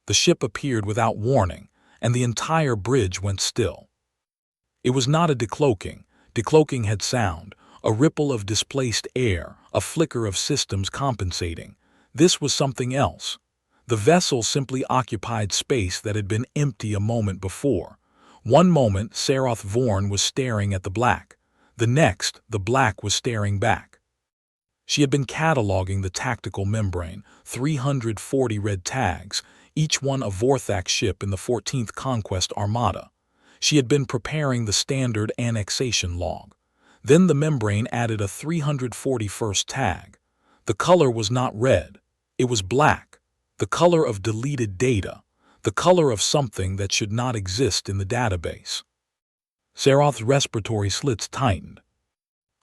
The ship appeared without warning, and the entire bridge went still. It was not a decloaking. Decloaking had sound, a ripple of displaced air, a flicker of systems compensating. This was something else. The vessel simply occupied space that had been empty a moment before. One moment, Saroth Vorn was staring at the black. The next, the black was staring back. She had been cataloging the tactical membrane, 340 red tags, each one a Vorthak ship in the 14th Conquest Armada. She had been preparing the standard annexation log. Then the membrane added a 341st tag. The color was not red. It was black. The color of deleted data. The color of something that should not exist in the database. Saroth's respiratory slits tightened.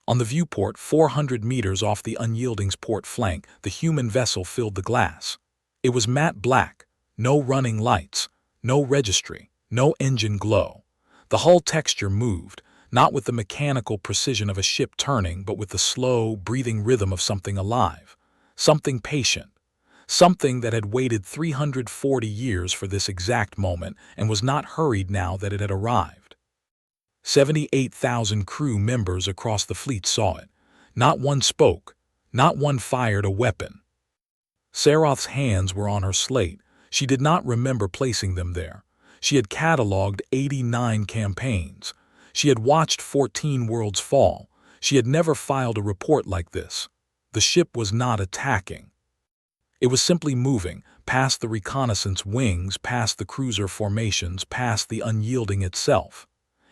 On the viewport, 400 meters off the Unyielding's port flank, the human vessel filled the glass. It was matte black. No running lights. No registry. No engine glow. The hull texture moved, not with the mechanical precision of a ship turning, but with the slow, breathing rhythm of something alive. Something patient. Something that had waited 340 years for this exact moment and was not hurried now that it had arrived. 78,000 crew members across the fleet saw it. Not one spoke. Not one fired a weapon. Saroth's hands were on her slate. She did not remember placing them there. She had catalogued 89 campaigns. She had watched 14 worlds fall. She had never filed a report like this. The ship was not attacking. It was simply moving, past the reconnaissance wings, past the cruiser formations, past the Unyielding itself.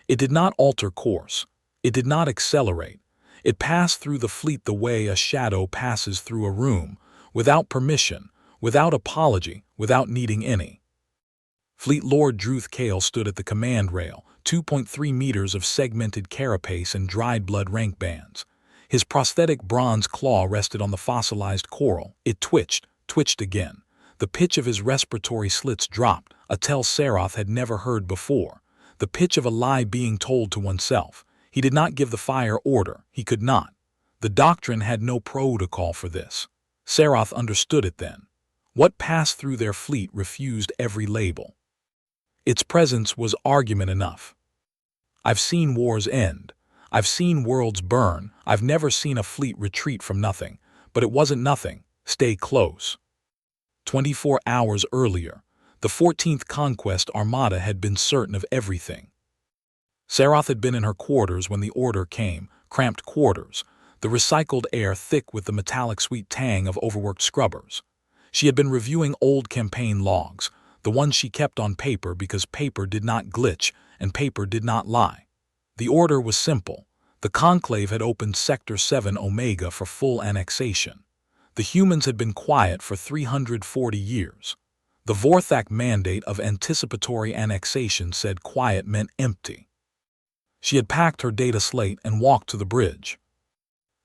It did not alter course. It did not accelerate. It passed through the fleet the way a shadow passes through a room, without permission, without apology, without needing any. Fleet Lord Druth Kale stood at the command rail, 2.3 meters of segmented carapace and dried blood rank bands. His prosthetic bronze claw rested on the fossilized coral. It twitched again. The pitch of his respiratory slits dropped, a tell Saroth had never heard before. The pitch of a lie being told to oneself. He did not give the fire order. He could not. The doctrine had no protocol for this. Saroth understood it then. What passed through their fleet refused every label. Its presence was argument enough. I've seen wars end. I've seen worlds burn. I've never seen a fleet retreat from nothing. But it wasn't nothing. Stay close. 24 hours earlier, the 14th Conquest Armada had been certain of everything. Saroth had been in her quarters when the order came, cramped quarters, the recycled air thick with the metallic sweet tang of overworked scrubbers. She had been reviewing old campaign logs, the ones she kept on paper because paper did not glitch and paper did not lie. The order was simple. The Conclave had opened Sector 7 Omega for full annexation. The humans had been quiet for 340 years. The Vorthak mandate of anticipatory annexation said quiet meant empty. She had packed her data slate and walked to the bridge.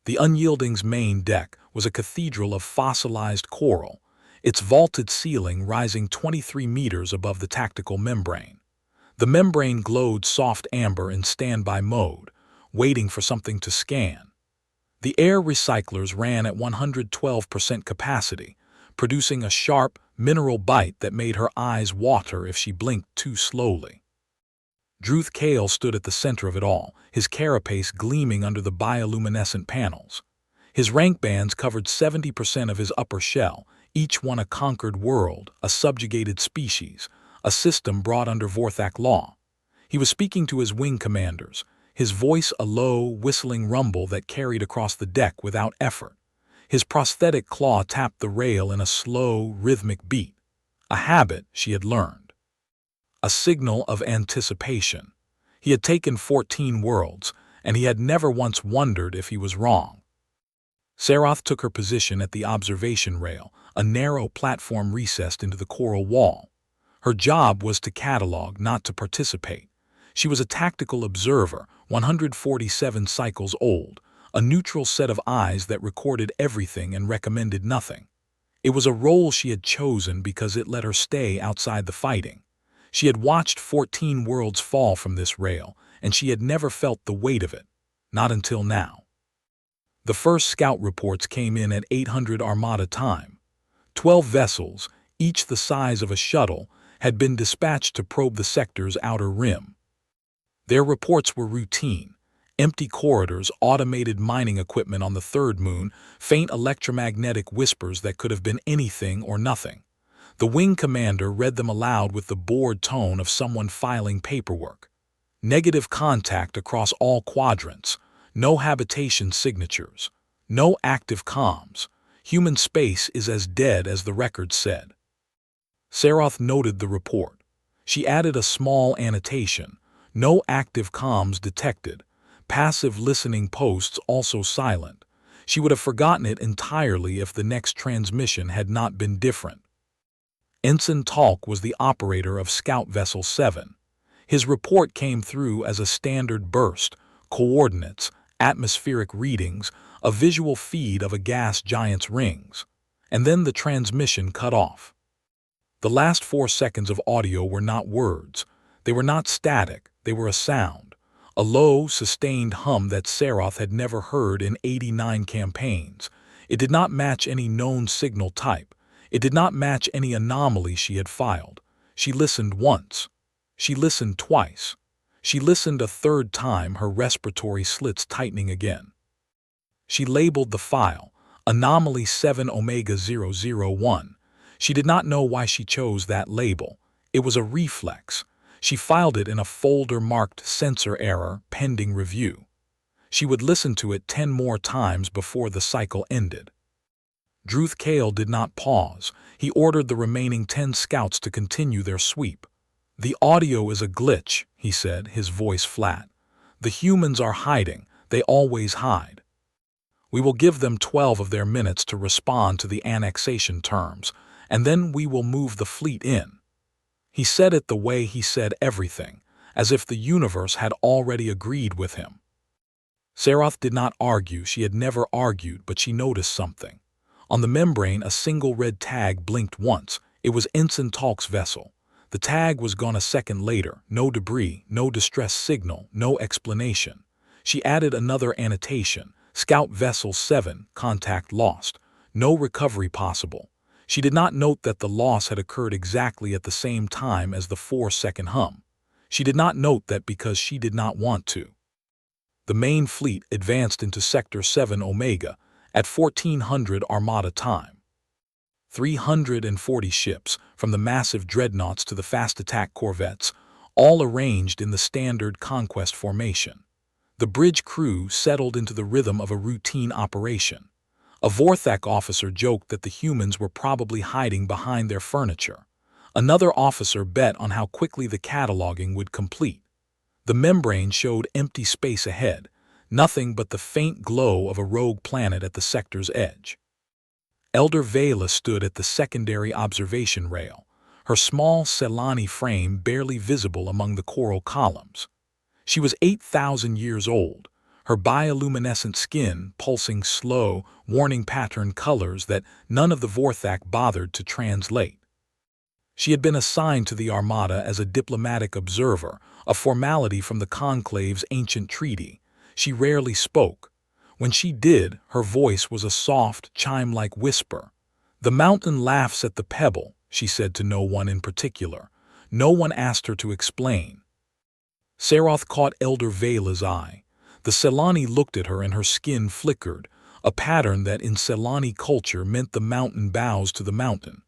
The Unyielding's main deck was a cathedral of fossilized coral, its vaulted ceiling rising 23 meters above the tactical membrane. The membrane glowed soft amber in standby mode, waiting for something to scan. The air recyclers ran at 112% capacity, producing a sharp, mineral bite that made her eyes water if she blinked too slowly. Druth Kale stood at the center of it all, his carapace gleaming under the bioluminescent panels. His rank bands covered 70% of his upper shell, each one a conquered world, a subjugated species, a system brought under Vorthak law. He was speaking to his wing commanders, his voice a low, whistling rumble that carried across the deck without effort. His prosthetic claw tapped the rail in a slow, rhythmic beat, a habit she had learned. A signal of anticipation. He had taken 14 worlds, and he had never once wondered if he was wrong. Saroth took her position at the observation rail, a narrow platform recessed into the coral wall. Her job was to catalog, not to participate. She was a tactical observer, 147 cycles old, a neutral set of eyes that recorded everything and recommended nothing. It was a role she had chosen because it let her stay outside the fighting. She had watched 14 worlds fall from this rail, and she had never felt the weight of it, not until now. The first scout reports came in at 800 Armada time. 12 vessels, each the size of a shuttle, had been dispatched to probe the sector's outer rim. Their reports were routine. Empty corridors, automated mining equipment on the third moon, faint electromagnetic whispers that could have been anything or nothing. The wing commander read them aloud with the bored tone of someone filing paperwork. Negative contact across all quadrants. No habitation signatures. No active comms. Human space is as dead as the record said. Saroth noted the report. She added a small annotation. No active comms detected. Passive listening posts also silent. She would have forgotten it entirely if the next transmission had not been different. Ensign Talk was the operator of Scout Vessel 7. His report came through as a standard burst, coordinates, atmospheric readings, a visual feed of a gas giant's rings. And then the transmission cut off. The last 4 seconds of audio were not words. They were not static, they were a sound. A low, sustained hum that Saroth had never heard in 89 campaigns. It did not match any known signal type. It did not match any anomaly she had filed. She listened once. She listened twice. She listened a third time, her respiratory slits tightening again. She labeled the file, Anomaly 7 Omega 001. She did not know why she chose that label. It was a reflex. She filed it in a folder marked Sensor Error, Pending Review. She would listen to it 10 more times before the cycle ended. Druth Kale did not pause. He ordered the remaining 10 scouts to continue their sweep. "The audio is a glitch," he said, his voice flat. "The humans are hiding. They always hide. We will give them 12 of their minutes to respond to the annexation terms, and then we will move the fleet in." He said it the way he said everything, as if the universe had already agreed with him. Saroth did not argue. She had never argued, but she noticed something. On the membrane, a single red tag blinked once. It was Ensign Talk's vessel. The tag was gone a second later. No debris, no distress signal, no explanation. She added another annotation. Scout Vessel 7, contact lost. No recovery possible. She did not note that the loss had occurred exactly at the same time as the 4-second hum. She did not note that because she did not want to. The main fleet advanced into Sector 7 Omega at 1400 Armada time. 340 ships, from the massive dreadnoughts to the fast attack corvettes, all arranged in the standard conquest formation. The bridge crew settled into the rhythm of a routine operation. A Vorthak officer joked that the humans were probably hiding behind their furniture. Another officer bet on how quickly the cataloging would complete. The membrane showed empty space ahead, nothing but the faint glow of a rogue planet at the sector's edge. Elder Vela stood at the secondary observation rail, her small Selani frame barely visible among the coral columns. She was 8,000 years old. Her bioluminescent skin pulsing slow, warning pattern colors that none of the Vorthak bothered to translate. She had been assigned to the Armada as a diplomatic observer, a formality from the Conclave's ancient treaty. She rarely spoke. When she did, her voice was a soft, chime-like whisper. "The mountain laughs at the pebble," she said to no one in particular. No one asked her to explain. Saroth caught Elder Vela's eye. The Selani looked at her and her skin flickered, a pattern that in Selani culture meant the mountain bows to the mountain.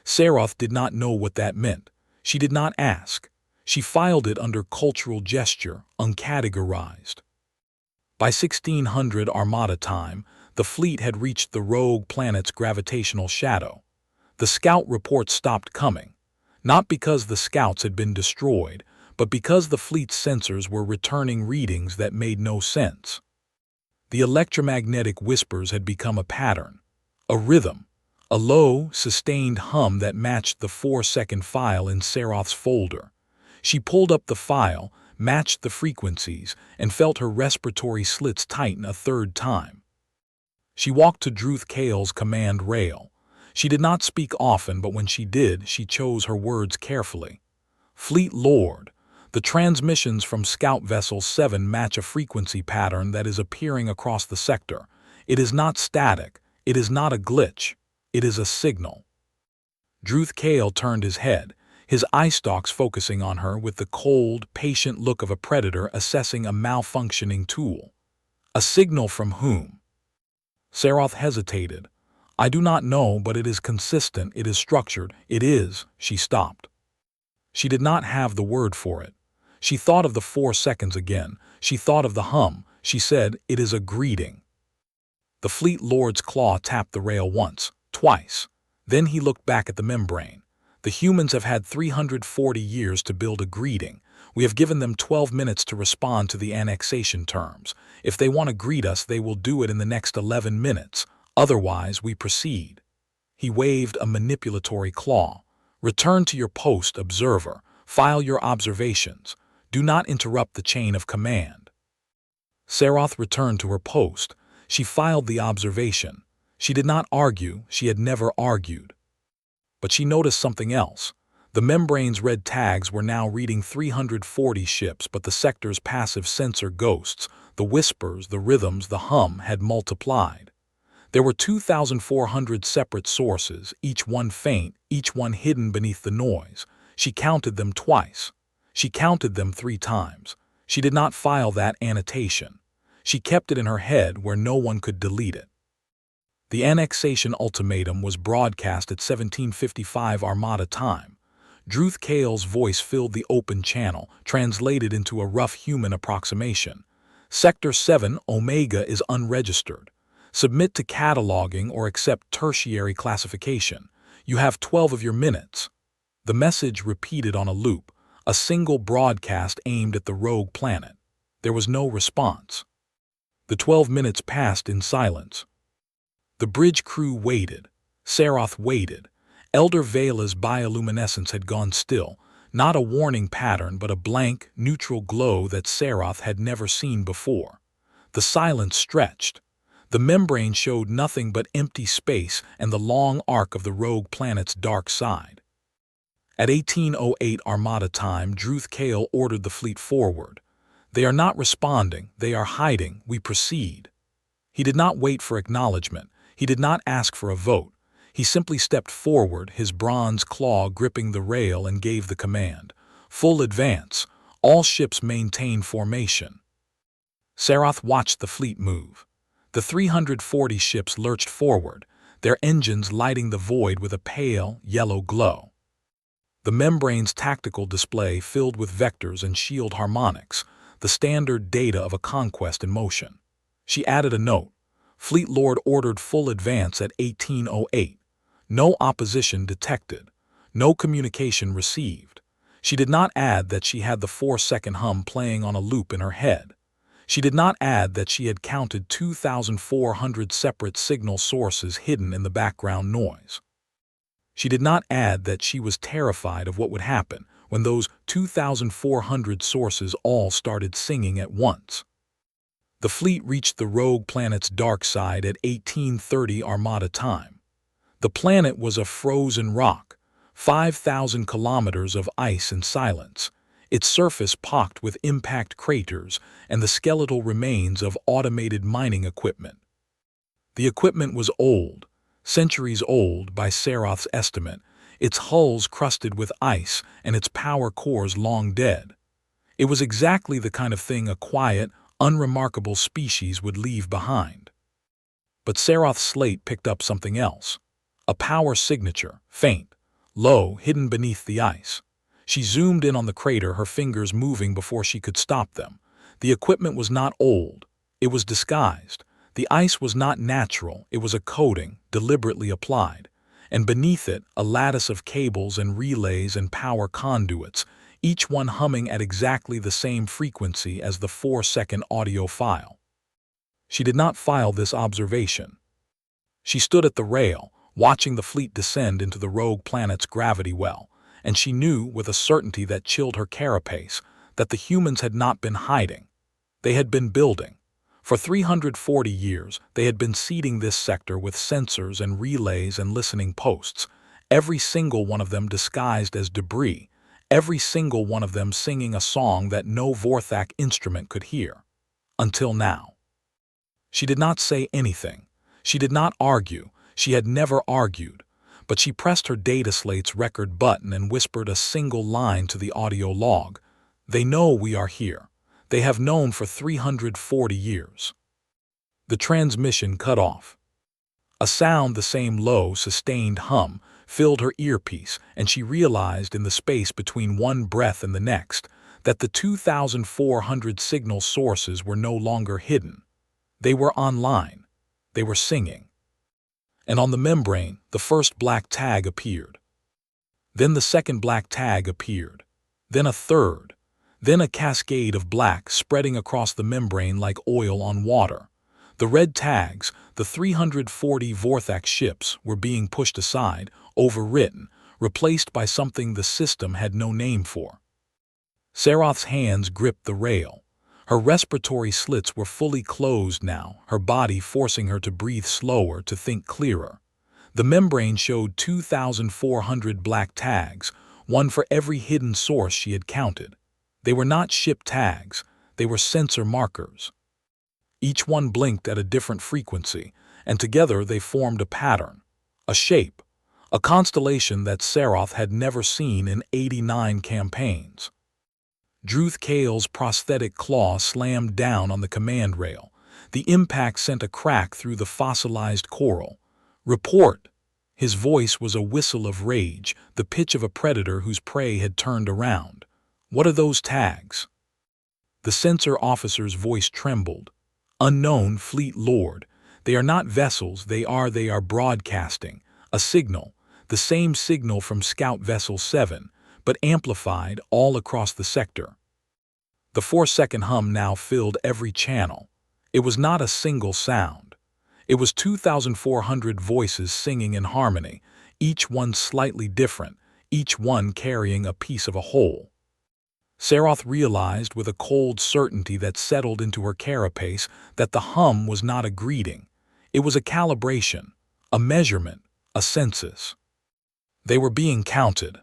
Saroth did not know what that meant. She did not ask. She filed it under cultural gesture, uncategorized. By 1600 Armada time, the fleet had reached the rogue planet's gravitational shadow. The scout reports stopped coming, not because the scouts had been destroyed, but because the fleet's sensors were returning readings that made no sense. The electromagnetic whispers had become a pattern, a rhythm, a low, sustained hum that matched the 4-second file in Saroth's folder. She pulled up the file, matched the frequencies, and felt her respiratory slits tighten a third time. She walked to Druth Kale's command rail. She did not speak often, but when she did, she chose her words carefully. "Fleet Lord, the transmissions from Scout Vessel 7 match a frequency pattern that is appearing across the sector. It is not static. It is not a glitch. It is a signal." Druth Kale turned his head, his eye stalks focusing on her with the cold, patient look of a predator assessing a malfunctioning tool. A signal from whom? Saroth hesitated. I do not know, but it is consistent, it is structured, it is. She stopped. She did not have the word for it. She thought of the 4 seconds again. She thought of the hum. She said, it is a greeting. The Fleet Lord's claw tapped the rail once, twice. Then he looked back at the membrane. The humans have had 340 years to build a greeting. We have given them 12 minutes to respond to the annexation terms. If they want to greet us, they will do it in the next 11 minutes. Otherwise, we proceed. He waved a manipulatory claw. Return to your post, observer. File your observations. Do not interrupt the chain of command. Saroth returned to her post. She filed the observation. She did not argue. She had never argued. But she noticed something else. The membrane's red tags were now reading 340 ships, but the sector's passive sensor ghosts, the whispers, the rhythms, the hum, had multiplied. There were 2,400 separate sources, each one faint, each one hidden beneath the noise. She counted them twice. She counted them 3 times. She did not file that annotation. She kept it in her head where no one could delete it. The annexation ultimatum was broadcast at 1755 Armada time. Druth Kale's voice filled the open channel, translated into a rough human approximation. Sector 7 Omega is unregistered. Submit to cataloging or accept tertiary classification. You have 12 of your minutes. The message repeated on a loop, a single broadcast aimed at the rogue planet. There was no response. The 12 minutes passed in silence. The bridge crew waited. Saroth waited. Elder Vela's bioluminescence had gone still, not a warning pattern but a blank, neutral glow that Saroth had never seen before. The silence stretched. The membrane showed nothing but empty space and the long arc of the rogue planet's dark side. At 1808 Armada time, Druth Kale ordered the fleet forward. They are not responding, they are hiding, we proceed. He did not wait for acknowledgement. He did not ask for a vote. He simply stepped forward, his bronze claw gripping the rail, and gave the command. Full advance. All ships maintain formation. Saroth watched the fleet move. The 340 ships lurched forward, their engines lighting the void with a pale, yellow glow. The membrane's tactical display filled with vectors and shield harmonics, the standard data of a conquest in motion. She added a note. Fleet Lord ordered full advance at 1808. No opposition detected. No communication received. She did not add that she had the 4-second hum playing on a loop in her head. She did not add that she had counted 2,400 separate signal sources hidden in the background noise. She did not add that she was terrified of what would happen when those 2,400 sources all started singing at once. The fleet reached the rogue planet's dark side at 1830 Armada time. The planet was a frozen rock, 5,000 kilometers of ice and silence, its surface pocked with impact craters and the skeletal remains of automated mining equipment. The equipment was old, centuries old by Saroth's estimate, its hulls crusted with ice and its power cores long dead. It was exactly the kind of thing a quiet, unremarkable species would leave behind. But Saroth's slate picked up something else. A power signature, faint, low, hidden beneath the ice. She zoomed in on the crater, her fingers moving before she could stop them. The equipment was not old. It was disguised. The ice was not natural. It was a coating, deliberately applied. And beneath it, a lattice of cables and relays and power conduits, each one humming at exactly the same frequency as the 4-second audio file. She did not file this observation. She stood at the rail, watching the fleet descend into the rogue planet's gravity well, and she knew with a certainty that chilled her carapace that the humans had not been hiding. They had been building. For 340 years, they had been seeding this sector with sensors and relays and listening posts, every single one of them disguised as debris, every single one of them singing a song that no Vorthak instrument could hear. Until now. She did not say anything. She did not argue. She had never argued. but she pressed her data slate's record button and whispered a single line to the audio log. "They know we are here. They have known for 340 years. The transmission cut off. A sound, the same low, sustained hum, filled her earpiece, and she realized in the space between one breath and the next that the 2,400 signal sources were no longer hidden. They were online. They were singing. And on the membrane, the first black tag appeared. Then the second black tag appeared. Then a third. Then a cascade of black spreading across the membrane like oil on water. The red tags, the 340 Vorthak ships, were being pushed aside, overwritten, replaced by something the system had no name for. Saroth's hands gripped the rail. Her respiratory slits were fully closed now, her body forcing her to breathe slower, to think clearer. The membrane showed 2,400 black tags, one for every hidden source she had counted. They were not ship tags, they were sensor markers. Each one blinked at a different frequency, and together they formed a pattern, a shape, a constellation that Saroth had never seen in 89 campaigns. Druth Kale's prosthetic claw slammed down on the command rail. The impact sent a crack through the fossilized coral. "Report!" His voice was a whistle of rage, the pitch of a predator whose prey had turned around. "What are those tags?" The sensor officer's voice trembled. "Unknown, Fleet Lord. They are not vessels, they are broadcasting. A signal, the same signal from Scout Vessel 7, but amplified all across the sector." The 4-second hum now filled every channel. It was not a single sound. It was 2,400 voices singing in harmony, each one slightly different, each one carrying a piece of a whole. Saroth realized with a cold certainty that settled into her carapace that the hum was not a greeting. It was a calibration, a measurement, a census. They were being counted.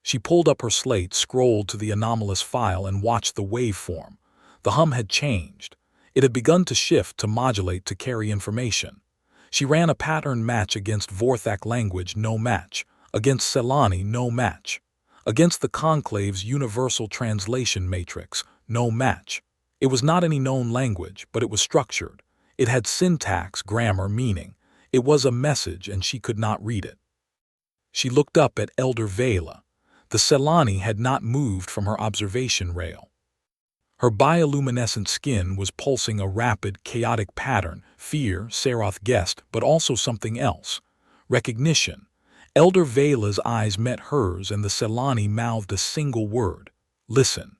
She pulled up her slate, scrolled to the anomalous file, and watched the waveform. The hum had changed. It had begun to shift, to modulate, to carry information. She ran a pattern match against Vorthak language, no match. Against Selani, no match. Against the Conclave's universal translation matrix, no match. It was not any known language, but it was structured. It had syntax, grammar, meaning. It was a message, and she could not read it. She looked up at Elder Vela. The Selani had not moved from her observation rail. Her bioluminescent skin was pulsing a rapid, chaotic pattern. Fear, Saroth guessed, but also something else. Recognition. Elder Vela's eyes met hers, and the Selani mouthed a single word: "Listen."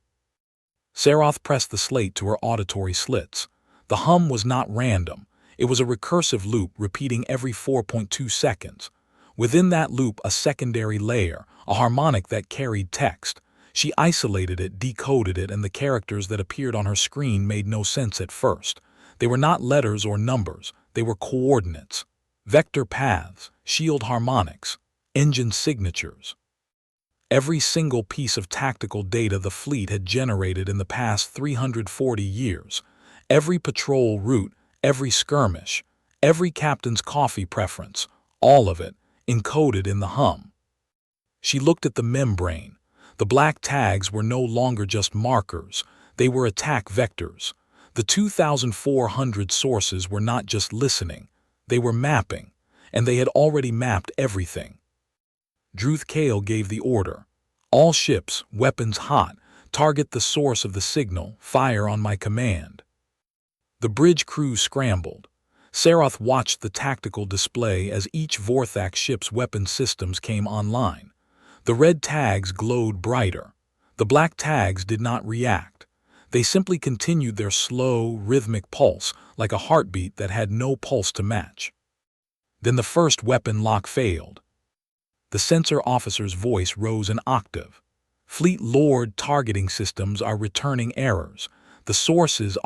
Saroth pressed the slate to her auditory slits. The hum was not random. It was a recursive loop repeating every 4.2 seconds. Within that loop, a secondary layer, a harmonic that carried text. She isolated it, decoded it, and the characters that appeared on her screen made no sense at first. They were not letters or numbers. They were coordinates. Vector paths, shield harmonics, engine signatures. Every single piece of tactical data the fleet had generated in the past 340 years, every patrol route, every skirmish, every captain's coffee preference, all of it, encoded in the hum. She looked at the membrane. The black tags were no longer just markers, they were attack vectors. The 2,400 sources were not just listening, they were mapping, and they had already mapped everything. Druth Kale gave the order. "All ships, weapons hot, target the source of the signal, fire on my command." The bridge crew scrambled. Saroth watched the tactical display as each Vorthak ship's weapon systems came online. The red tags glowed brighter. The black tags did not react. They simply continued their slow, rhythmic pulse, like a heartbeat that had no pulse to match. Then the first weapon lock failed. The sensor officer's voice rose an octave. "Fleet Lord, targeting systems are returning errors. The sources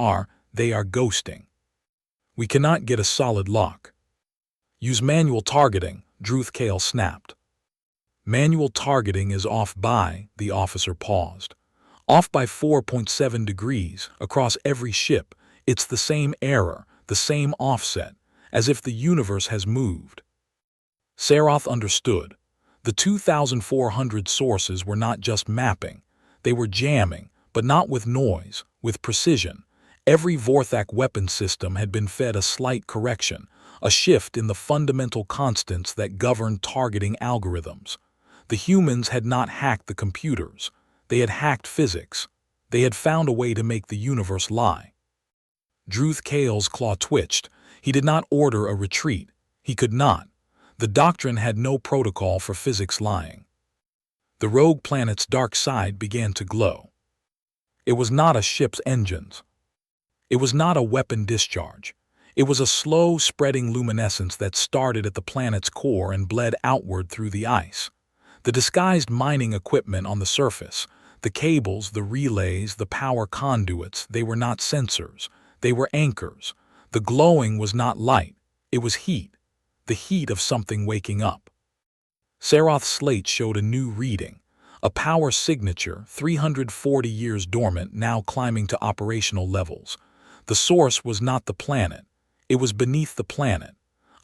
they are ghosting. We cannot get a solid lock." "Use manual targeting," Druth Kale snapped. "Manual targeting is off by," the officer paused. "Off by 4.7 degrees, across every ship. It's the same error, the same offset, as if the universe has moved." Saroth understood. The 2,400 sources were not just mapping. They were jamming, but not with noise, with precision. Every Vorthak weapon system had been fed a slight correction, a shift in the fundamental constants that governed targeting algorithms. The humans had not hacked the computers. They had hacked physics. They had found a way to make the universe lie. Druth Kale's claw twitched. He did not order a retreat. He could not. The doctrine had no protocol for physics lying. The rogue planet's dark side began to glow. It was not a ship's engines. It was not a weapon discharge. It was a slow, spreading luminescence that started at the planet's core and bled outward through the ice. The disguised mining equipment on the surface, the cables, the relays, the power conduits, they were not sensors. They were anchors. The glowing was not light. It was heat. The heat of something waking up. Saroth's slate showed a new reading, a power signature 340 years dormant now climbing to operational levels. The source was not the planet. It was beneath the planet.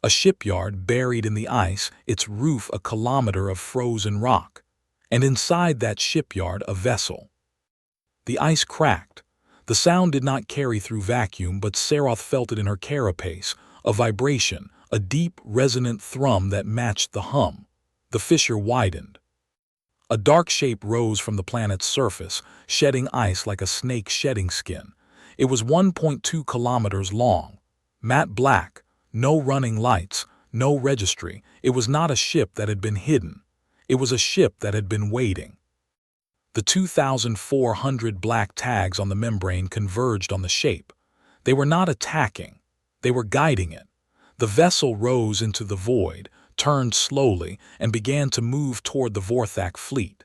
A shipyard buried in the ice, its roof a kilometer of frozen rock. And inside that shipyard a vessel. The ice cracked. The sound did not carry through vacuum, but Saroth felt it in her carapace, a vibration, a deep, resonant thrum that matched the hum. The fissure widened. A dark shape rose from the planet's surface, shedding ice like a snake shedding skin. It was 1.2 kilometers long. Matte black, no running lights, no registry. It was not a ship that had been hidden. It was a ship that had been waiting. The 2,400 black tags on the membrane converged on the shape. They were not attacking. They were guiding it. The vessel rose into the void, turned slowly, and began to move toward the Vorthak fleet.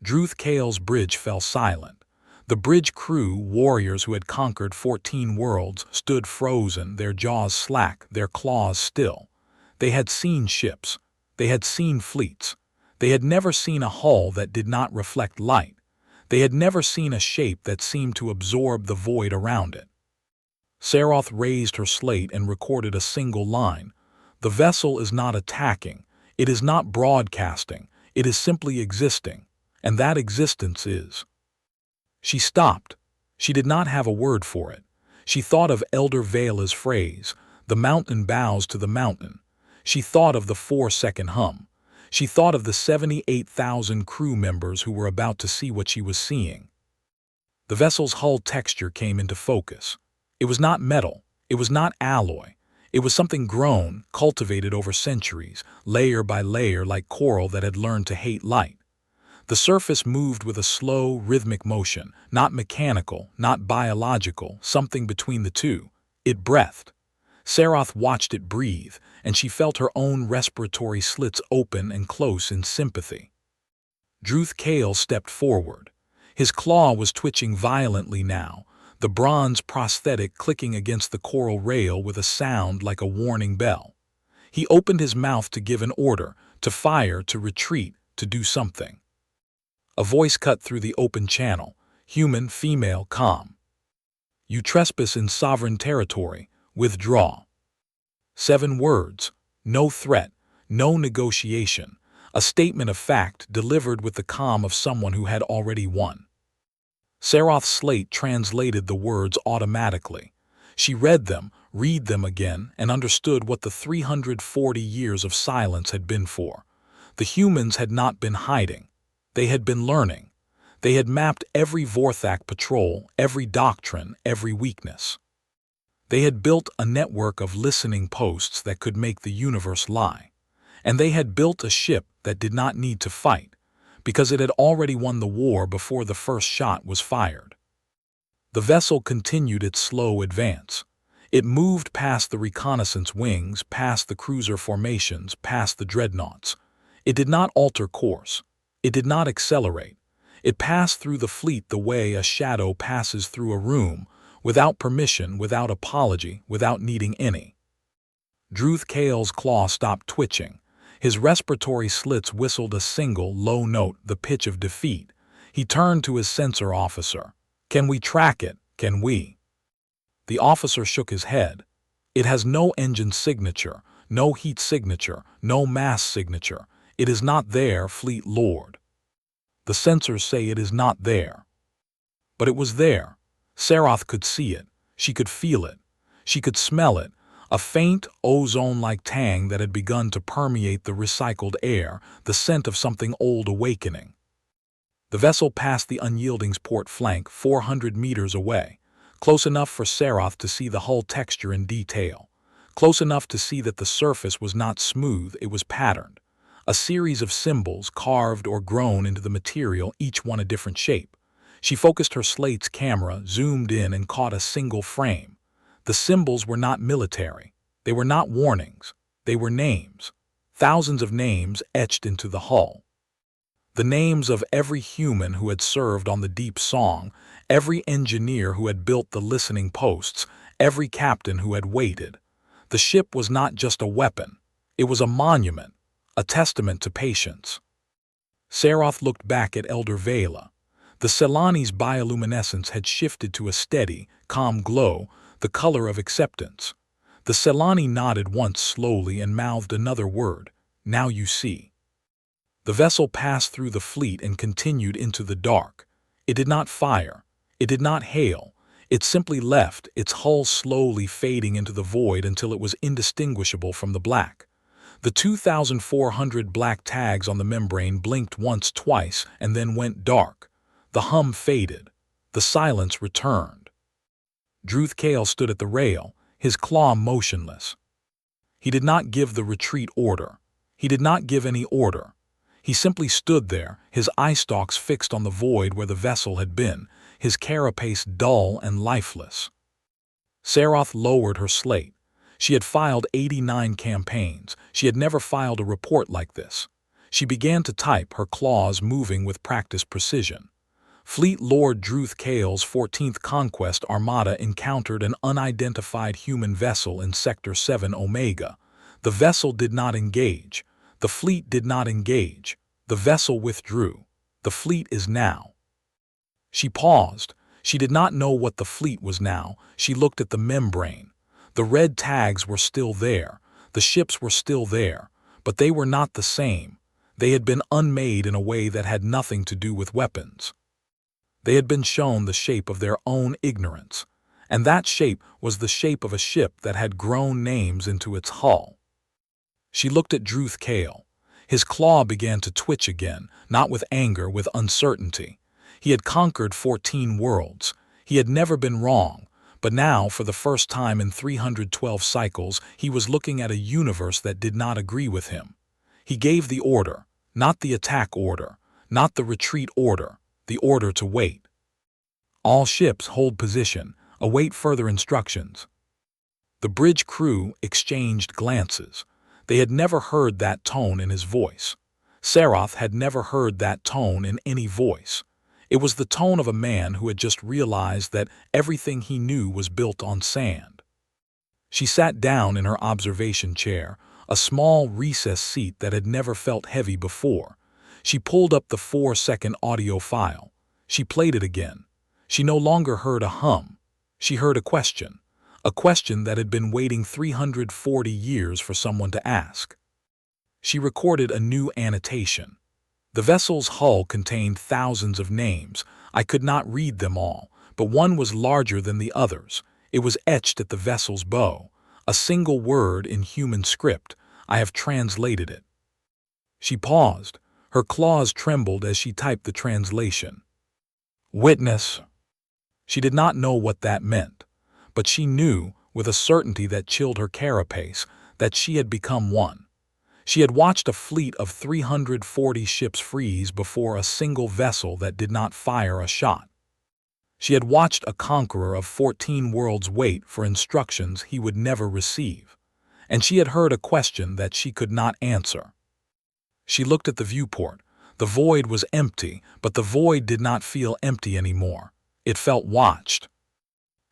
Druth Kale's bridge fell silent. The bridge crew, warriors who had conquered 14 worlds, stood frozen, their jaws slack, their claws still. They had seen ships. They had seen fleets. They had never seen a hull that did not reflect light. They had never seen a shape that seemed to absorb the void around it. Saroth raised her slate and recorded a single line. The vessel is not attacking. It is not broadcasting. It is simply existing. And that existence is. She stopped. She did not have a word for it. She thought of Elder Vela's phrase, "The mountain bows to the mountain." She thought of the 4-second hum. She thought of the 78,000 crew members who were about to see what she was seeing. The vessel's hull texture came into focus. It was not metal. It was not alloy. It was something grown, cultivated over centuries, layer by layer like coral that had learned to hate light. The surface moved with a slow, rhythmic motion, not mechanical, not biological, something between the two. It breathed. Saroth watched it breathe, and she felt her own respiratory slits open and close in sympathy. Druth Kale stepped forward. His claw was twitching violently now, the bronze prosthetic clicking against the coral rail with a sound like a warning bell. He opened his mouth to give an order, to fire, to retreat, to do something. A voice cut through the open channel, human, female, calm. "You trespass in sovereign territory. Withdraw." 7 words, no threat, no negotiation, a statement of fact delivered with the calm of someone who had already won. Saroth's slate translated the words automatically. She read them, read them again, and understood what the 340 years of silence had been for. The humans had not been hiding. They had been learning. They had mapped every Vorthak patrol, every doctrine, every weakness. They had built a network of listening posts that could make the universe lie. And they had built a ship that did not need to fight, because it had already won the war before the first shot was fired. The vessel continued its slow advance. It moved past the reconnaissance wings, past the cruiser formations, past the dreadnoughts. It did not alter course. It did not accelerate. It passed through the fleet the way a shadow passes through a room, without permission, without apology, without needing any. Druth Kale's claw stopped twitching. His respiratory slits whistled a single, low note, the pitch of defeat. He turned to his sensor officer. "Can we track it? Can we?" The officer shook his head. "It has no engine signature, No heat signature, no mass signature. It is not there, Fleet Lord. The sensors say it is not there. But it was there. Saroth could see it. She could feel it. She could smell it. A faint, ozone-like tang that had begun to permeate the recycled air, the scent of something old awakening. The vessel passed the Unyielding's port flank 400 meters away, close enough for Saroth to see the hull texture in detail, close enough to see that the surface was not smooth, it was patterned. A series of symbols carved or grown into the material, each one a different shape. She focused her slate's camera, zoomed in, and caught a single frame. The symbols were not military. They were not warnings. They were names. Thousands of names etched into the hull. The names of every human who had served on the Deep Song, every engineer who had built the listening posts, every captain who had waited. The ship was not just a weapon. It was a monument, a testament to patience. Saroth looked back at Elder Vela. The Selani's bioluminescence had shifted to a steady, calm glow, the color of acceptance. The Selani nodded once slowly and mouthed another word. Now you see. The vessel passed through the fleet and continued into the dark. It did not fire. It did not hail. It simply left, its hull slowly fading into the void until it was indistinguishable from the black. The 2,400 black tags on the membrane blinked once, twice, and then went dark. The hum faded. The silence returned. Druth Kale stood at the rail, his claw motionless. He did not give the retreat order. He did not give any order. He simply stood there, his eye stalks fixed on the void where the vessel had been, his carapace dull and lifeless. Saroth lowered her slate. She had filed 89 campaigns. She had never filed a report like this. She began to type, her claws moving with practiced precision. Fleet Lord Druth Kale's 14th Conquest Armada encountered an unidentified human vessel in Sector 7 Omega. The vessel did not engage. The fleet did not engage. The vessel withdrew. The fleet is now. She paused. She did not know what the fleet was now. She looked at the membrane. The red tags were still there. The ships were still there. But they were not the same. They had been unmade in a way that had nothing to do with weapons. They had been shown the shape of their own ignorance, and that shape was the shape of a ship that had grown names into its hull. She looked at Druth Kale. His claw began to twitch again, not with anger, with uncertainty. He had conquered 14 worlds. He had never been wrong, but now, for the first time in 312 cycles, he was looking at a universe that did not agree with him. He gave the order, not the attack order, not the retreat order, the order to wait. All ships hold position, await further instructions. The bridge crew exchanged glances. They had never heard that tone in his voice. Saroth had never heard that tone in any voice. It was the tone of a man who had just realized that everything he knew was built on sand. She sat down in her observation chair, a small recessed seat that had never felt heavy before. She pulled up the 4-second audio file. She played it again. She no longer heard a hum. She heard a question that had been waiting 340 years for someone to ask. She recorded a new annotation. The vessel's hull contained thousands of names. I could not read them all, but one was larger than the others. It was etched at the vessel's bow. A single word in human script. I have translated it. She paused. Her claws trembled as she typed the translation. Witness. She did not know what that meant, but she knew, with a certainty that chilled her carapace, that she had become one. She had watched a fleet of 340 ships freeze before a single vessel that did not fire a shot. She had watched a conqueror of 14 worlds wait for instructions he would never receive, and she had heard a question that she could not answer. She looked at the viewport. The void was empty, but the void did not feel empty anymore. It felt watched.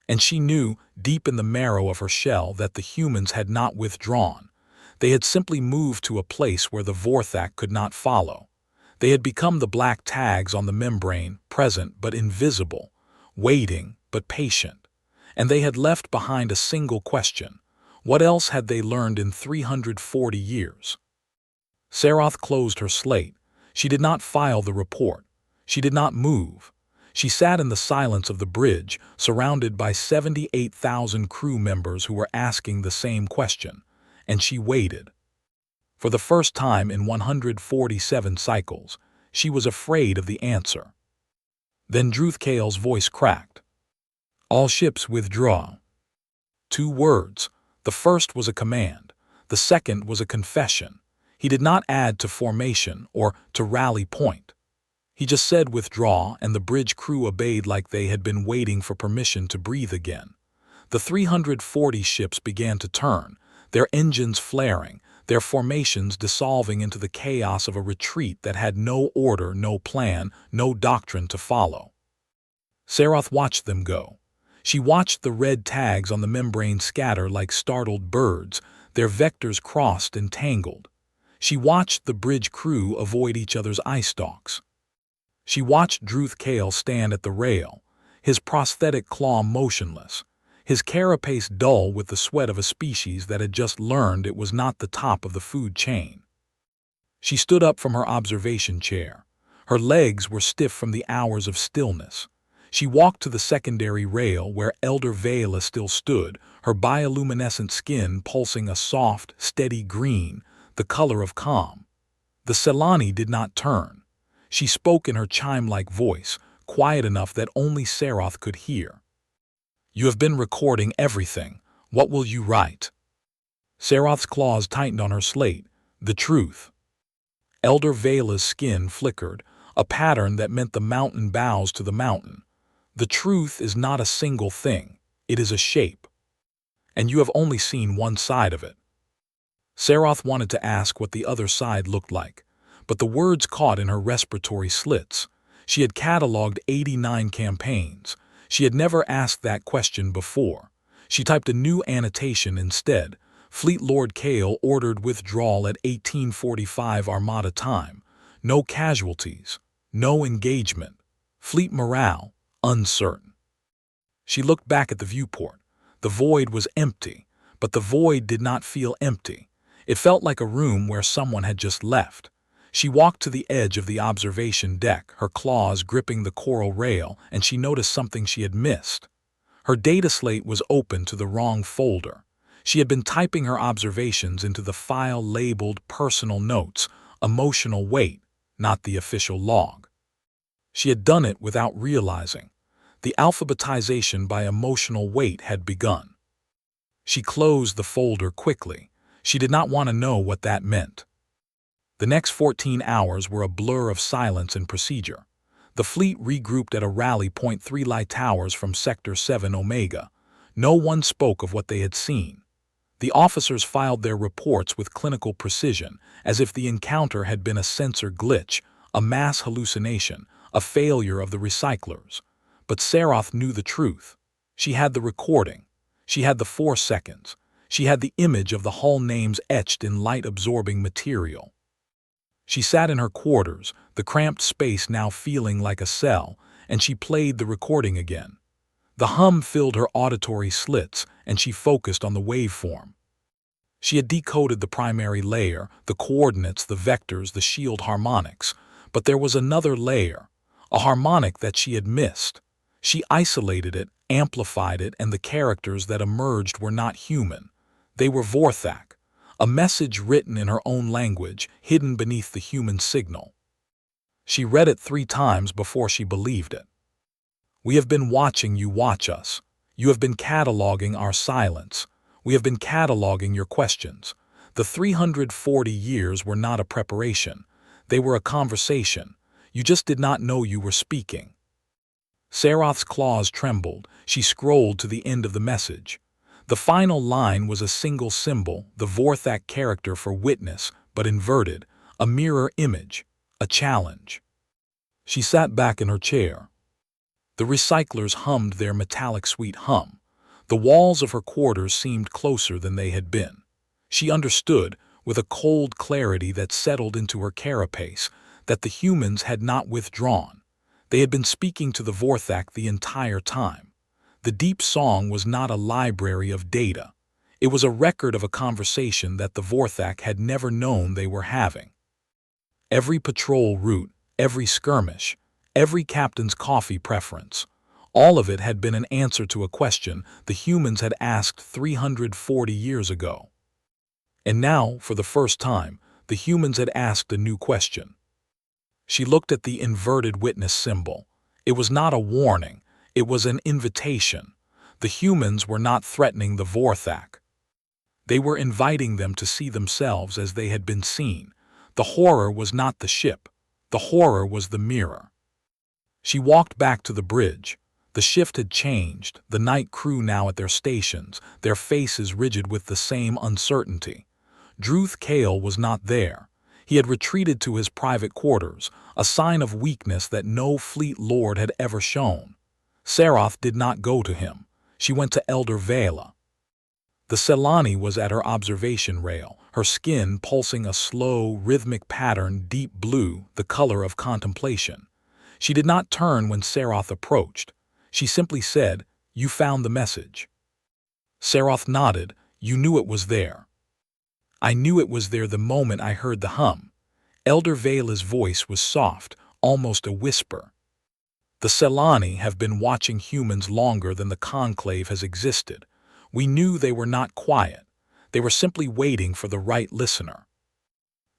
And she knew, deep in the marrow of her shell, that the humans had not withdrawn. They had simply moved to a place where the Vorthak could not follow. They had become the black tags on the membrane, present but invisible, waiting but patient. And they had left behind a single question. What else had they learned in 340 years? Saroth closed her slate. She did not file the report. She did not move. She sat in the silence of the bridge, surrounded by 78,000 crew members who were asking the same question, and she waited. For the first time in 147 cycles, she was afraid of the answer. Then Druthkael's voice cracked. "All ships withdraw." 2 words. The first was a command. The second was a confession. He did not add to formation or to rally point. He just said withdraw, and the bridge crew obeyed like they had been waiting for permission to breathe again. The 340 ships began to turn, their engines flaring, their formations dissolving into the chaos of a retreat that had no order, no plan, no doctrine to follow. Saroth watched them go. She watched the red tags on the membrane scatter like startled birds, their vectors crossed and tangled. She watched the bridge crew avoid each other's eye stalks. She watched Druthkael stand at the rail, his prosthetic claw motionless, his carapace dull with the sweat of a species that had just learned it was not the top of the food chain. She stood up from her observation chair. Her legs were stiff from the hours of stillness. She walked to the secondary rail where Elder Vela still stood, her bioluminescent skin pulsing a soft, steady green, the color of calm. The Selani did not turn. She spoke in her chime-like voice, quiet enough that only Saroth could hear. "You have been recording everything. What will you write?" Saroth's claws tightened on her slate. "The truth." Elder Vela's skin flickered, a pattern that meant the mountain bows to the mountain. The truth is not a single thing. It is a shape. And you have only seen one side of it. Saroth wanted to ask what the other side looked like, but the words caught in her respiratory slits. She had catalogued 89 campaigns. She had never asked that question before. She typed a new annotation instead. Fleet Lord Kael ordered withdrawal at 1845 Armada time. No casualties. No engagement. Fleet morale uncertain. She looked back at the viewport. The void was empty, but the void did not feel empty. It felt like a room where someone had just left. She walked to the edge of the observation deck, her claws gripping the coral rail, and she noticed something she had missed. Her data slate was open to the wrong folder. She had been typing her observations into the file labeled Personal Notes, Emotional Weight, not the official log. She had done it without realizing. The alphabetization by emotional weight had begun. She closed the folder quickly. She did not want to know what that meant. The next 14 hours were a blur of silence and procedure. The fleet regrouped at a rally point 3 light towers from Sector 7 Omega. No one spoke of what they had seen. The officers filed their reports with clinical precision, as if the encounter had been a sensor glitch, a mass hallucination, a failure of the recyclers. But Saroth knew the truth. She had the recording. She had the 4 seconds. She had the image of the hull names etched in light-absorbing material. She sat in her quarters, the cramped space now feeling like a cell, and she played the recording again. The hum filled her auditory slits, and she focused on the waveform. She had decoded the primary layer, the coordinates, the vectors, the shield harmonics, but there was another layer, a harmonic that she had missed. She isolated it, amplified it, and the characters that emerged were not human. They were Vorthak, a message written in her own language, hidden beneath the human signal. She read it 3 times before she believed it. "We have been watching you watch us. You have been cataloging our silence. We have been cataloging your questions. The 340 years were not a preparation. They were a conversation. You just did not know you were speaking." Saroth's claws trembled. She scrolled to the end of the message. The final line was a single symbol, the Vorthak character for witness, but inverted, a mirror image, a challenge. She sat back in her chair. The recyclers hummed their metallic sweet hum. The walls of her quarters seemed closer than they had been. She understood, with a cold clarity that settled into her carapace, that the humans had not withdrawn. They had been speaking to the Vorthak the entire time. The deep song was not a library of data. It was a record of a conversation that the Vorthak had never known they were having. Every patrol route, every skirmish, every captain's coffee preference, all of it had been an answer to a question the humans had asked 340 years ago. And now, for the first time, the humans had asked a new question. She looked at the inverted witness symbol. It was not a warning, it was an invitation. The humans were not threatening the Vorthak. They were inviting them to see themselves as they had been seen. The horror was not the ship. The horror was the mirror. She walked back to the bridge. The shift had changed, the night crew now at their stations, their faces rigid with the same uncertainty. Druth Kale was not there. He had retreated to his private quarters, a sign of weakness that no fleet lord had ever shown. Seroth did not go to him. She went to Elder Vela. The Selani was at her observation rail, her skin pulsing a slow, rhythmic pattern deep blue, the color of contemplation. She did not turn when Seroth approached. She simply said, "You found the message." Seroth nodded. "You knew it was there." "I knew it was there the moment I heard the hum." Elder Vela's voice was soft, almost a whisper. "The Selani have been watching humans longer than the Conclave has existed. We knew they were not quiet. They were simply waiting for the right listener."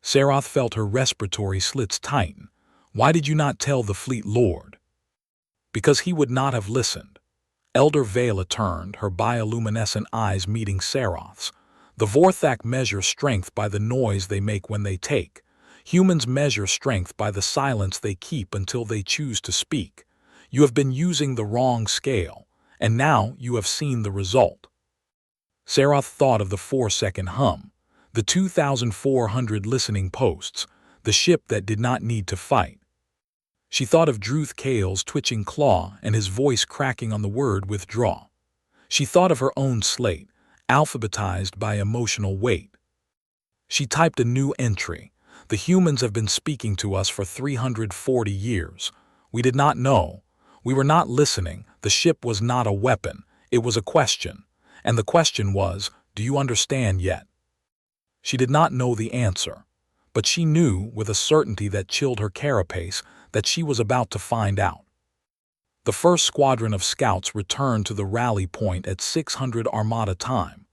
Seroth felt her respiratory slits tighten. "Why did you not tell the fleet lord?" "Because he would not have listened." Elder Vela turned, her bioluminescent eyes meeting Seroth's. "The Vorthak measure strength by the noise they make when they take. Humans measure strength by the silence they keep until they choose to speak. You have been using the wrong scale, and now you have seen the result." Seroth thought of the 4-second hum, the 2,400 listening posts, the ship that did not need to fight. She thought of Druth Kale's twitching claw and his voice cracking on the word withdraw. She thought of her own slate, alphabetized by emotional weight. She typed a new entry. "The humans have been speaking to us for 340 years. We did not know. We were not listening. The ship was not a weapon. It was a question. And the question was, do you understand yet?" She did not know the answer, but she knew, with a certainty that chilled her carapace, that she was about to find out. The first squadron of scouts returned to the rally point at 600 Armada time.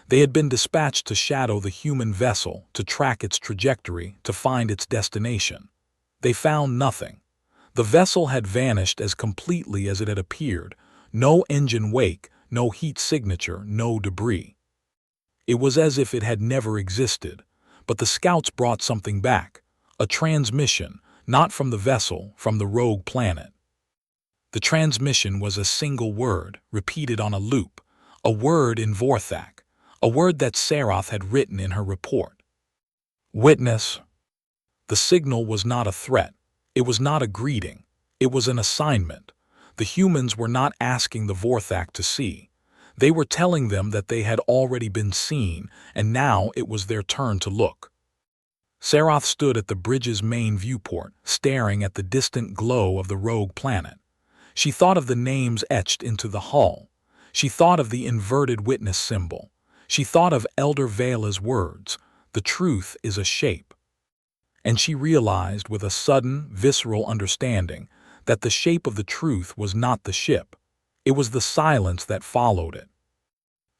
They had been dispatched to shadow the human vessel, to track its trajectory, to find its destination. They found nothing. The vessel had vanished as completely as it had appeared. No engine wake, no heat signature, no debris. It was as if it had never existed, but the scouts brought something back, a transmission, not from the vessel, from the rogue planet. The transmission was a single word, repeated on a loop, a word in Vorthak, a word that Seroth had written in her report. "Witness." The signal was not a threat, it was not a greeting, it was an assignment. The humans were not asking the Vorthak to see. They were telling them that they had already been seen, and now it was their turn to look. Seroth stood at the bridge's main viewport, staring at the distant glow of the rogue planet. She thought of the names etched into the hull. She thought of the inverted witness symbol. She thought of Elder Vela's words, "The truth is a shape." And she realized with a sudden, visceral understanding that the shape of the truth was not the ship. It was the silence that followed it.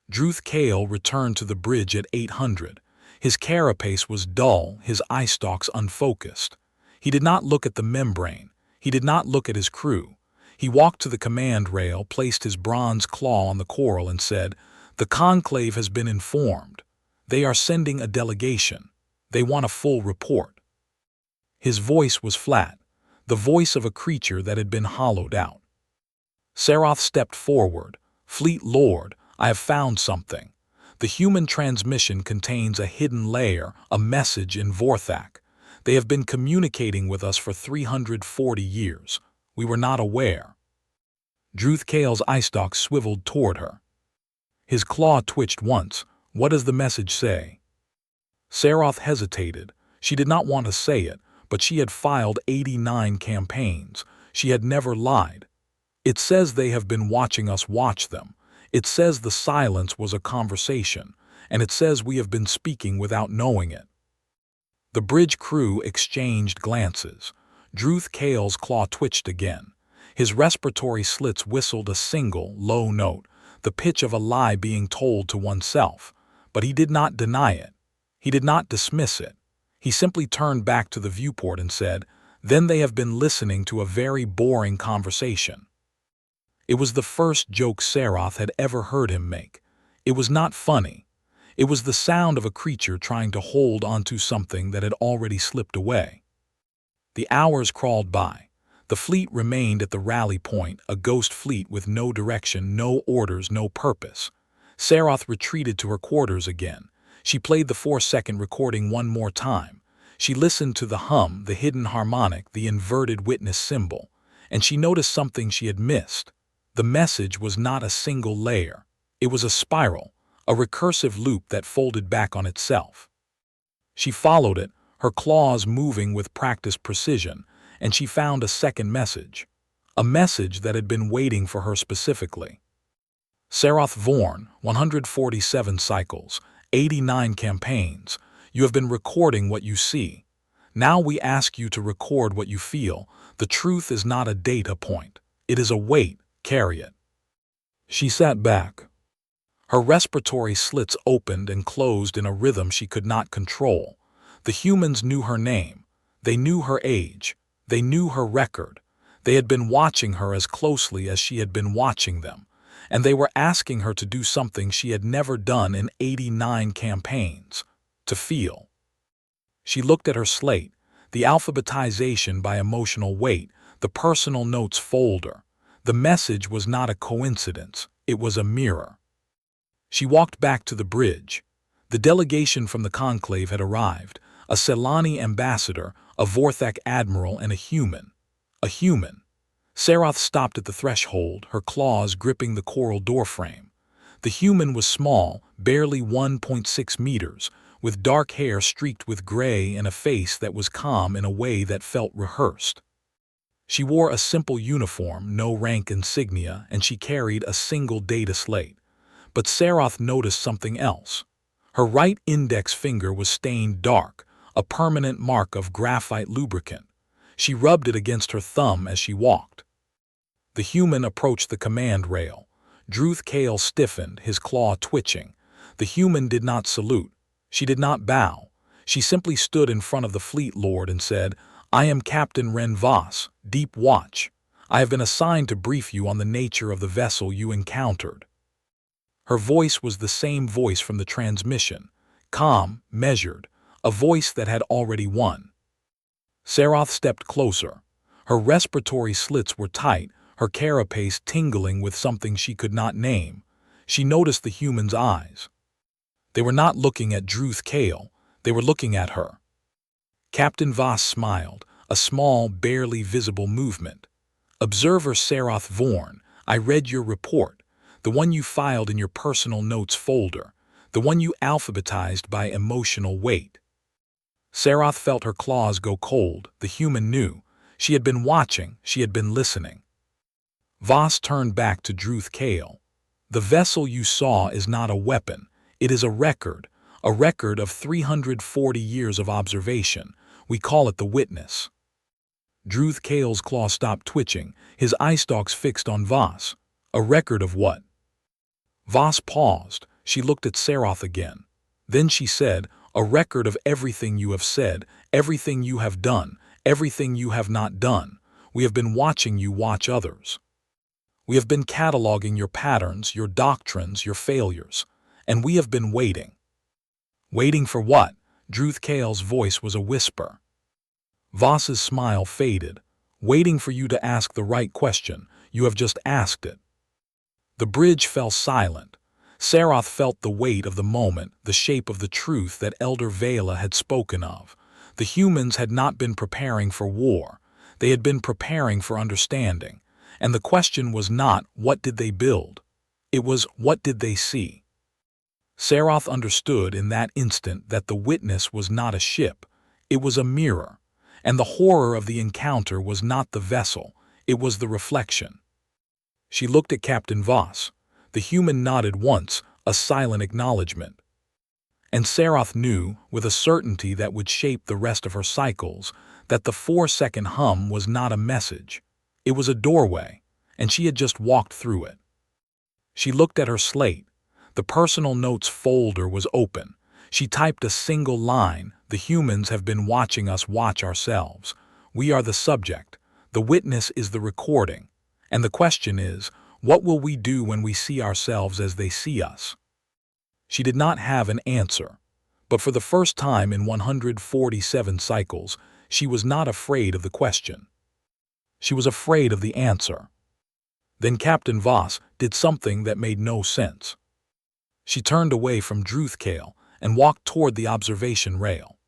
Druth Kale returned to the bridge at 800. His carapace was dull, his eye stalks unfocused. He did not look at the membrane. He did not look at his crew. He walked to the command rail, placed his bronze claw on the coral, and said, "The Conclave has been informed. They are sending a delegation. They want a full report." His voice was flat, the voice of a creature that had been hollowed out. Seroth stepped forward. "Fleet Lord, I have found something. The human transmission contains a hidden layer, a message in Vorthak. They have been communicating with us for 340 years. We were not aware." Druth Kale's eye stalks swiveled toward her. His claw twitched once. "What does the message say?" Seroth hesitated. She did not want to say it, but she had filed 89 campaigns. She had never lied. "It says they have been watching us watch them. It says the silence was a conversation, and it says we have been speaking without knowing it. The bridge crew exchanged glances. Druth Kale's claw twitched again. His respiratory slits whistled a single, low note, the pitch of a lie being told to oneself. But he did not deny it. He did not dismiss it. He simply turned back to the viewport and said, "Then they have been listening to a very boring conversation." It was the first joke Seroth had ever heard him make. It was not funny. It was the sound of a creature trying to hold onto something that had already slipped away. The hours crawled by. The fleet remained at the rally point, a ghost fleet with no direction, no orders, no purpose. Seroth retreated to her quarters again. She played the 4-second recording one more time. She listened to the hum, the hidden harmonic, the inverted witness symbol, and she noticed something she had missed. The message was not a single layer. It was a spiral, a recursive loop that folded back on itself. She followed it, her claws moving with practiced precision, and she found a second message. A message that had been waiting for her specifically. Seroth Vorn, 147 cycles, 89 campaigns. You have been recording what you see. Now we ask you to record what you feel. The truth is not a data point. It is a weight. Carry it. She sat back. Her respiratory slits opened and closed in a rhythm she could not control. The humans knew her name. They knew her age. They knew her record. They had been watching her as closely as she had been watching them, and they were asking her to do something she had never done in 89 campaigns, to feel. She looked at her slate, the alphabetization by emotional weight, the personal notes folder. The message was not a coincidence, it was a mirror. She walked back to the bridge. The delegation from the conclave had arrived, a Celani ambassador, a Vorthak admiral, and a human. A human. Seroth stopped at the threshold, her claws gripping the coral doorframe. The human was small, barely 1.6 meters, with dark hair streaked with gray and a face that was calm in a way that felt rehearsed. She wore a simple uniform, no rank insignia, and she carried a single data slate. But Seroth noticed something else. Her right index finger was stained dark, a permanent mark of graphite lubricant. She rubbed it against her thumb as she walked. The human approached the command rail. Druth Kale stiffened, his claw twitching. The human did not salute. She did not bow. She simply stood in front of the fleet lord and said, "I am Captain Ren Voss, Deep Watch. I have been assigned to brief you on the nature of the vessel you encountered." Her voice was the same voice from the transmission, calm, measured, a voice that had already won. Seroth stepped closer. Her respiratory slits were tight, her carapace tingling with something she could not name. She noticed the human's eyes. They were not looking at Druth Kale, they were looking at her. Captain Voss smiled, a small, barely visible movement. "Observer Seroth Vorn, I read your report, the one you filed in your personal notes folder, the one you alphabetized by emotional weight." Seroth felt her claws go cold. The human knew. She had been watching, she had been listening. Voss turned back to Druth Kale. "The vessel you saw is not a weapon. It is a record of 340 years of observation. We call it the witness." Druth Kale's claw stopped twitching, his eye stalks fixed on Voss. "A record of what?" Voss paused. She looked at Seroth again. Then she said, "A record of everything you have said, everything you have done, everything you have not done. We have been watching you watch others. We have been cataloging your patterns, your doctrines, your failures. And we have been waiting." "Waiting for what?" Druth Kale's voice was a whisper. Voss's smile faded. "Waiting for you to ask the right question. You have just asked it." The bridge fell silent. Seroth felt the weight of the moment, the shape of the truth that Elder Vela had spoken of. The humans had not been preparing for war. They had been preparing for understanding. And the question was not, what did they build? It was, what did they see? Seroth understood in that instant that the witness was not a ship. It was a mirror. And the horror of the encounter was not the vessel. It was the reflection. She looked at Captain Voss. The human nodded once, a silent acknowledgement. And Sarath knew, with a certainty that would shape the rest of her cycles, that the 4-second hum was not a message. It was a doorway, and she had just walked through it. She looked at her slate. The personal notes folder was open. She typed a single line: "The humans have been watching us watch ourselves. We are the subject. The witness is the recording. And the question is, what will we do when we see ourselves as they see us?" She did not have an answer, but for the first time in 147 cycles, she was not afraid of the question. She was afraid of the answer. Then Captain Voss did something that made no sense. She turned away from Druthkale and walked toward the observation rail.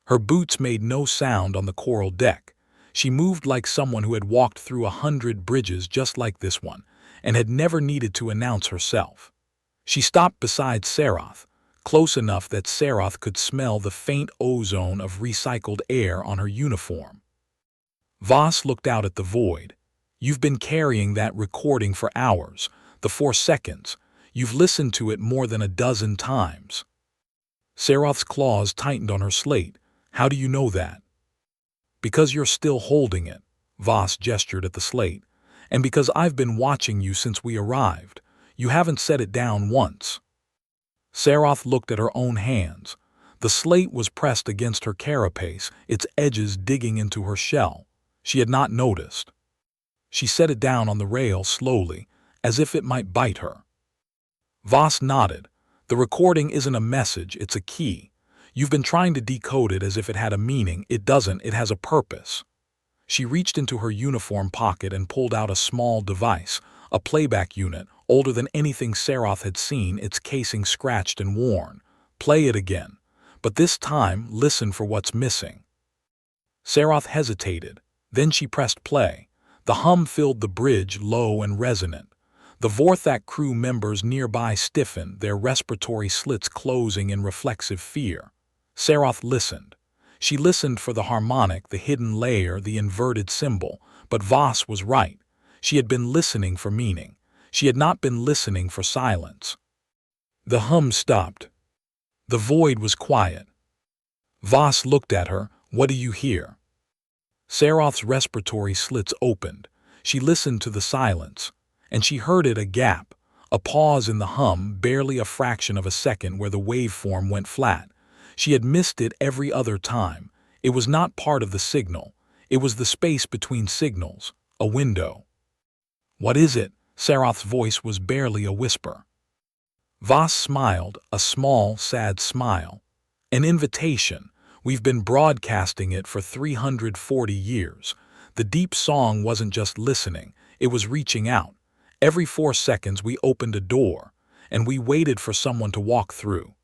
Her boots made no sound on the coral deck. She moved like someone who had walked through 100 bridges just like this one, and had never needed to announce herself. She stopped beside Sarath, close enough that Sarath could smell the faint ozone of recycled air on her uniform. Voss looked out at the void. "You've been carrying that recording for hours, the 4 seconds. You've listened to it more than a dozen times." Sarath's claws tightened on her slate. "How do you know that?" "Because you're still holding it," Voss gestured at the slate. "And because I've been watching you since we arrived. You haven't set it down once." Sarath looked at her own hands. The slate was pressed against her carapace, its edges digging into her shell. She had not noticed. She set it down on the rail slowly, as if it might bite her. Voss nodded. "The recording isn't a message, it's a key. You've been trying to decode it as if it had a meaning. It doesn't, it has a purpose." She reached into her uniform pocket and pulled out a small device, a playback unit, older than anything Sarath had seen, its casing scratched and worn. "Play it again. But this time, listen for what's missing." Sarath hesitated. Then she pressed play. The hum filled the bridge, low and resonant. The Vorthak crew members nearby stiffened, their respiratory slits closing in reflexive fear. Sarath listened. She listened for the harmonic, the hidden layer, the inverted symbol. But Voss was right. She had been listening for meaning. She had not been listening for silence. The hum stopped. The void was quiet. Voss looked at her. "What do you hear?" Sarath's respiratory slits opened. She listened to the silence, and she heard it: a gap, a pause in the hum, barely a fraction of a second where the waveform went flat. She had missed it every other time. It was not part of the signal. It was the space between signals, a window. "What is it?" Sarath's voice was barely a whisper. Voss smiled, a small, sad smile. "An invitation. We've been broadcasting it for 340 years. The deep song wasn't just listening, it was reaching out. Every 4 seconds we opened a door, and we waited for someone to walk through."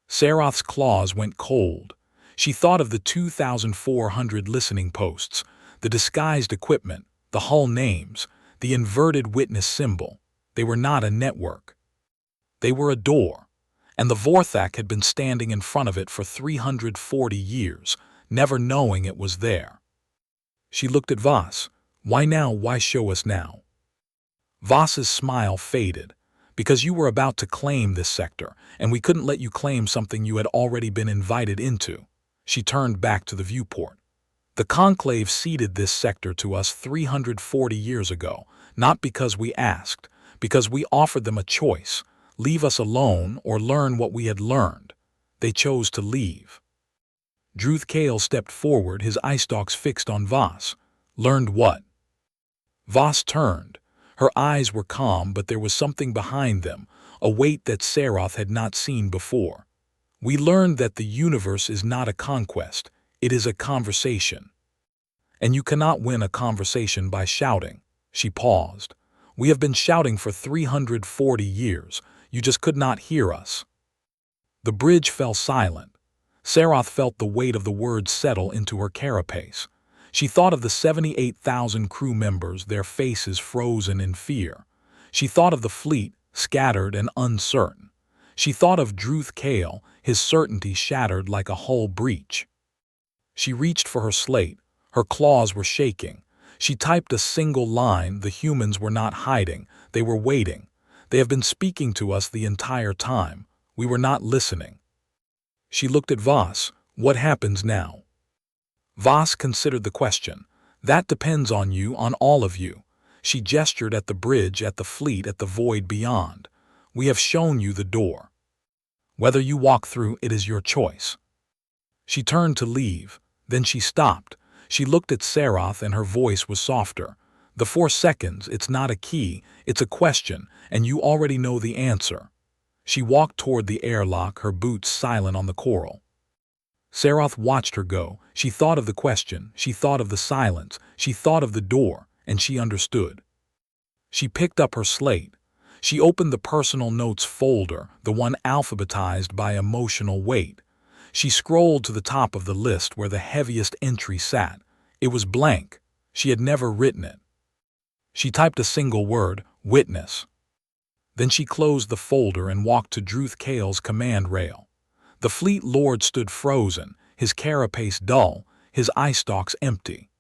Sarath's claws went cold. She thought of the 2,400 listening posts, the disguised equipment, the hull names, the inverted witness symbol. They were not a network. They were a door. And the Vorthak had been standing in front of it for 340 years, never knowing it was there. She looked at Voss. "Why now? Why show us now?" Voss's smile faded. "Because you were about to claim this sector, and we couldn't let you claim something you had already been invited into." She turned back to the viewport. "The Conclave ceded this sector to us 340 years ago, not because we asked, because we offered them a choice: leave us alone or learn what we had learned. They chose to leave." Druthkale stepped forward, his eye stalks fixed on Voss. "Learned what?" Voss turned. Her eyes were calm, but there was something behind them, a weight that Sarath had not seen before. "We learned that the universe is not a conquest, it is a conversation. And you cannot win a conversation by shouting." She paused. "We have been shouting for 340 years. You just could not hear us." The bridge fell silent. Sarath felt the weight of the words settle into her carapace. She thought of the 78,000 crew members, their faces frozen in fear. She thought of the fleet, scattered and uncertain. She thought of Druthkale, his certainty shattered like a hull breach. She reached for her slate. Her claws were shaking. She typed a single line: "The humans were not hiding, they were waiting. They have been speaking to us the entire time. We were not listening. She looked at Voss. What happens now? Voss considered the question. That depends on you, on all of you. She gestured at the bridge, at the fleet, at the void beyond. We have shown you the door. Whether you walk through, it is your choice. She turned to leave. Then she stopped. She looked at Saroth and her voice was softer. The 4 seconds, it's not a key, it's a question, and you already know the answer. She walked toward the airlock, her boots silent on the coral. Saroth watched her go. She thought of the question, she thought of the silence, she thought of the door, and she understood. She picked up her slate. She opened the personal notes folder, the one alphabetized by emotional weight. She scrolled to the top of the list where the heaviest entry sat. It was blank. She had never written it. She typed a single word, witness. Then she closed the folder and walked to Druth Kale's command rail. The fleet lord stood frozen, his carapace dull, his eye stalks empty.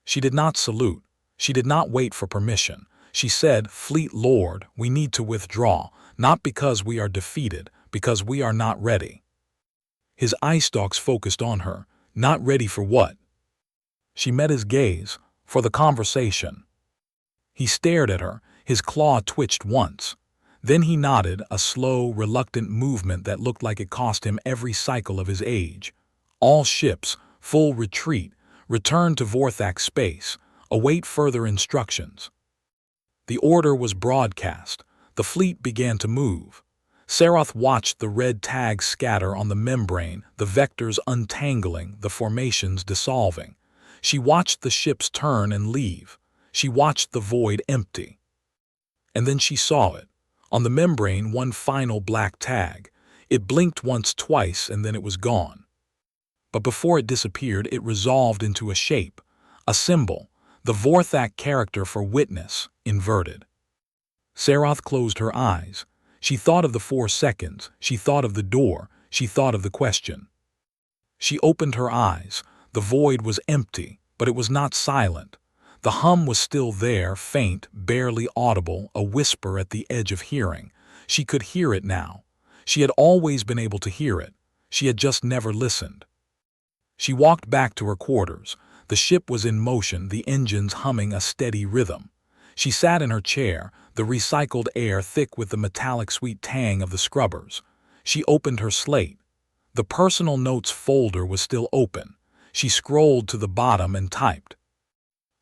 She did not salute. She did not wait for permission. She said, "Fleet lord, we need to withdraw, not because we are defeated, because we are not ready." His eye stalks focused on her. Not ready for what? She met his gaze. For the conversation. He stared at her. His claw twitched once. Then he nodded, a slow, reluctant movement that looked like it cost him every cycle of his age. All ships, full retreat, return to Vorthak space, await further instructions. The order was broadcast. The fleet began to move. Saroth watched the red tags scatter on the membrane, the vectors untangling, the formations dissolving. She watched the ships turn and leave. She watched the void empty. And then she saw it. On the membrane, one final black tag. It blinked once, twice, and then it was gone. But before it disappeared, it resolved into a shape, a symbol, the Vorthak character for witness, inverted. Saroth closed her eyes. She thought of the 4 seconds, she thought of the door, she thought of the question. She opened her eyes. The void was empty, but it was not silent. The hum was still there, faint, barely audible, a whisper at the edge of hearing. She could hear it now. She had always been able to hear it. She had just never listened. She walked back to her quarters. The ship was in motion, the engines humming a steady rhythm. She sat in her chair, the recycled air thick with the metallic sweet tang of the scrubbers. She opened her slate. The personal notes folder was still open. She scrolled to the bottom and typed.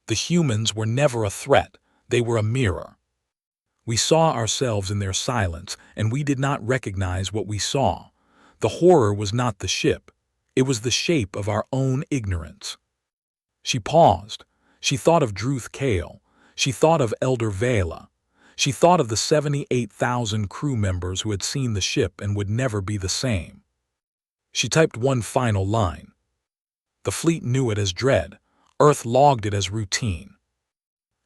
The humans were never a threat, they were a mirror. We saw ourselves in their silence, and we did not recognize what we saw. The horror was not the ship, it was the shape of our own ignorance. She paused. She thought of Druth Kale. She thought of Elder Vela. She thought of the 78,000 crew members who had seen the ship and would never be the same. She typed one final line. The fleet knew it as dread. Earth logged it as routine.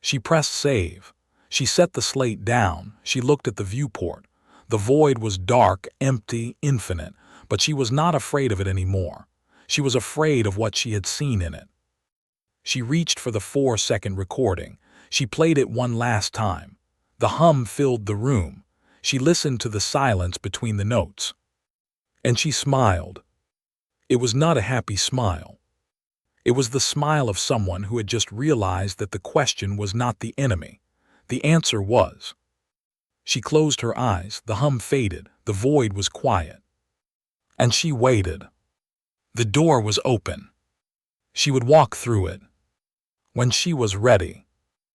She pressed save. She set the slate down. She looked at the viewport. The void was dark, empty, infinite, but she was not afraid of it anymore. She was afraid of what she had seen in it. She reached for the 4-second recording. She played it one last time. The hum filled the room. She listened to the silence between the notes. And she smiled. It was not a happy smile. It was the smile of someone who had just realized that the question was not the enemy. The answer was. She closed her eyes, the hum faded, the void was quiet. And she waited. The door was open. She would walk through it. When she was ready.